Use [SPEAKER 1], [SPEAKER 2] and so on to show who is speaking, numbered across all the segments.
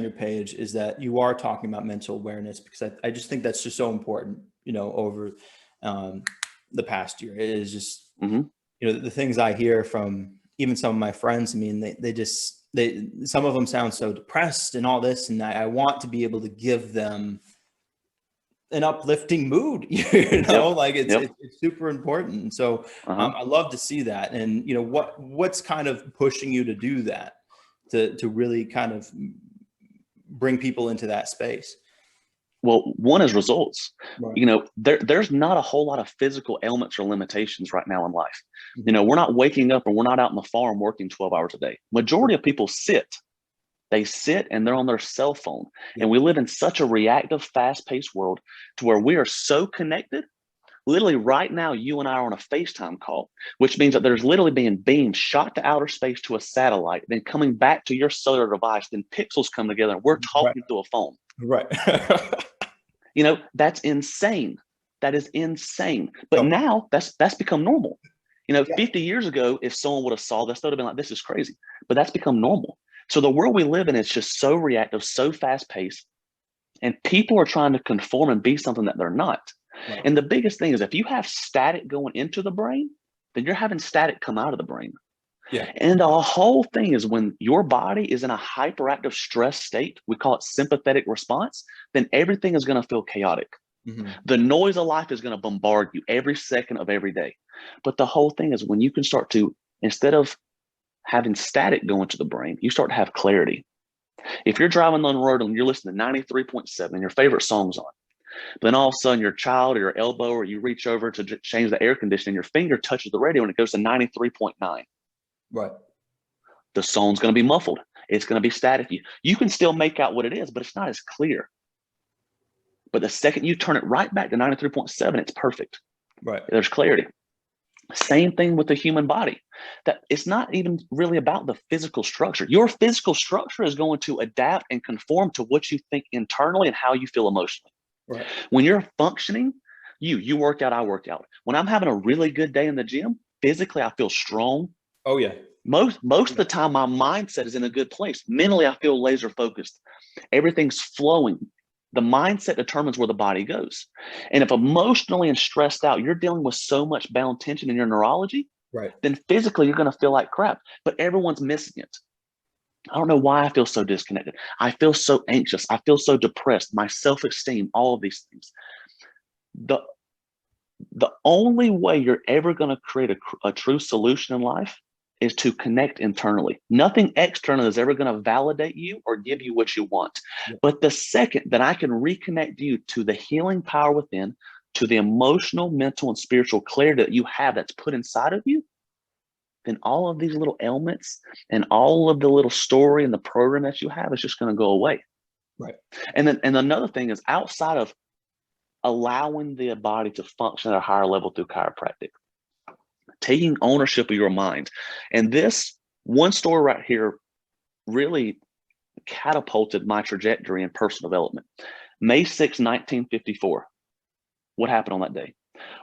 [SPEAKER 1] on your page is that you are talking about mental awareness, because I just think that's just so important, over um, the past year. It is just,
[SPEAKER 2] Hmm.
[SPEAKER 1] the things I hear from even some of my friends. I mean, some of them sound so depressed and all this, and I want to be able to give them an uplifting mood,
[SPEAKER 2] Yep.
[SPEAKER 1] like
[SPEAKER 2] Yep.
[SPEAKER 1] it's super important. And so
[SPEAKER 2] Uh-huh.
[SPEAKER 1] I love to see that. And what's kind of pushing you to do that, to really kind of bring people into that space?
[SPEAKER 2] Well, one is results.
[SPEAKER 1] Right.
[SPEAKER 2] There's not a whole lot of physical ailments or limitations right now in life.
[SPEAKER 1] Mhm.
[SPEAKER 2] We're not waking up and we're not out on the farm working 12 hours a day. Majority of people sit. They sit and they're on their cell phone.
[SPEAKER 1] Yeah.
[SPEAKER 2] And we live in such a reactive, fast-paced world to where we are so connected. Literally right now, you and I are on a FaceTime call, which means that there's literally being beams shot to outer space to a satellite, then coming back to your cellular device, then pixels come together and we're
[SPEAKER 1] Right.
[SPEAKER 2] talking through a phone.
[SPEAKER 1] Right.
[SPEAKER 2] That's insane. That is insane. But
[SPEAKER 1] Oh,
[SPEAKER 2] now that's become normal.
[SPEAKER 1] yeah.
[SPEAKER 2] 50 years ago, if someone would have saw this, they would have been like, this is crazy. But that's become normal. So the world we live in is just so reactive, so fast paced, and people are trying to conform and be something that they're not.
[SPEAKER 1] Right.
[SPEAKER 2] And the biggest thing is if you have static going into the brain, then you're having static come out of the brain.
[SPEAKER 1] Yeah.
[SPEAKER 2] And the whole thing is when your body is in a hyperactive stress state, we call it sympathetic response, then everything is going to feel chaotic.
[SPEAKER 1] Hmm.
[SPEAKER 2] The noise of life is going to bombard you every second of every day. But the whole thing is when you can start to, instead of having static go into the brain, you start to have clarity. If you're driving on the road and you're listening to 93.7 and your favorite song's on, then all of a sudden your child or your elbow or you reach over to change the air conditioning, your finger touches the radio and it goes to 93.9.
[SPEAKER 1] Right.
[SPEAKER 2] The song's going to be muffled. It's going to be static. You can still make out what it is, but it's not as clear. But the second you turn it right back to 93.7, it's perfect.
[SPEAKER 1] Right.
[SPEAKER 2] There's clarity. Same thing with the human body. That it's not even really about the physical structure. Your physical structure is going to adapt and conform to what you think internally and how you feel emotionally.
[SPEAKER 1] Right.
[SPEAKER 2] When you're functioning, you work out, I work out. When I'm having a really good day in the gym, physically I feel strong.
[SPEAKER 1] Oh yeah.
[SPEAKER 2] Most of the time my mindset is in a good place. Mentally I feel laser focused. Everything's flowing. The mindset determines where the body goes. And if emotionally and stressed out, you're dealing with so much bound tension in your neurology,
[SPEAKER 1] Right.
[SPEAKER 2] then physically you're going to feel like crap. But everyone's missing it. I don't know why I feel so disconnected. I feel so anxious. I feel so depressed. My self-esteem, all of these things. The only way you're ever going to create a true solution in life is to connect internally. Nothing external is ever going to validate you or give you what you want.
[SPEAKER 1] Yeah.
[SPEAKER 2] But the second that I can reconnect you to the healing power within, to the emotional, mental, and spiritual clarity that you have that's put inside of you, then all of these little ailments and all of the little story and the program that you have is just going to go away.
[SPEAKER 1] Right.
[SPEAKER 2] And another thing is outside of allowing the body to function at a higher level through chiropractic, taking ownership of your mind. And this one story right here really catapulted my trajectory in personal development. May 6, 1954. What happened on that day?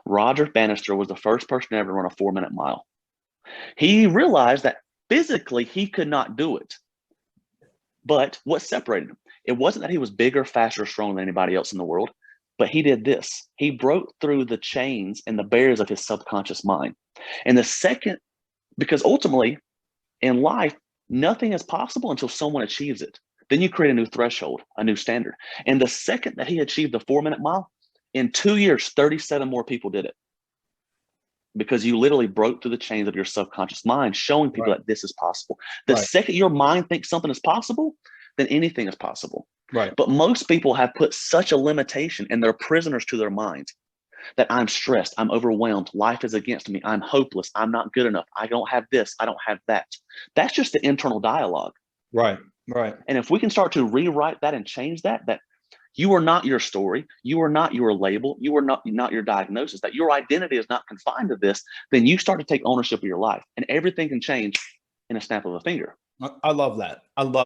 [SPEAKER 2] Roger Bannister was the first person to ever run a 4-minute mile. He realized that physically he could not do it. But what separated him? It wasn't that he was bigger, faster, stronger than anybody else in the world, but he did this. He broke through the chains and the barriers of his subconscious mind. And the second, because ultimately in life, nothing is possible until someone achieves it. Then you create a new threshold, a new standard. And the second that he achieved the 4-minute mile, in 2 years, 37 more people did it. Because you literally broke through the chains of your subconscious mind, showing people
[SPEAKER 1] Right.
[SPEAKER 2] that this is possible. The
[SPEAKER 1] Right.
[SPEAKER 2] second your mind thinks something is possible, then anything is possible.
[SPEAKER 1] Right.
[SPEAKER 2] But most people have put such a limitation and they're prisoners to their mind that I'm stressed, I'm overwhelmed, life is against me, I'm hopeless, I'm not good enough, I don't have this, I don't have that. That's just the internal dialogue.
[SPEAKER 1] Right. Right.
[SPEAKER 2] And if we can start to rewrite that and change that you are not your story, you are not your label, you are not your diagnosis, that your identity is not confined to this, then you start to take ownership of your life and everything can change in a snap of a finger.
[SPEAKER 1] I love that. I love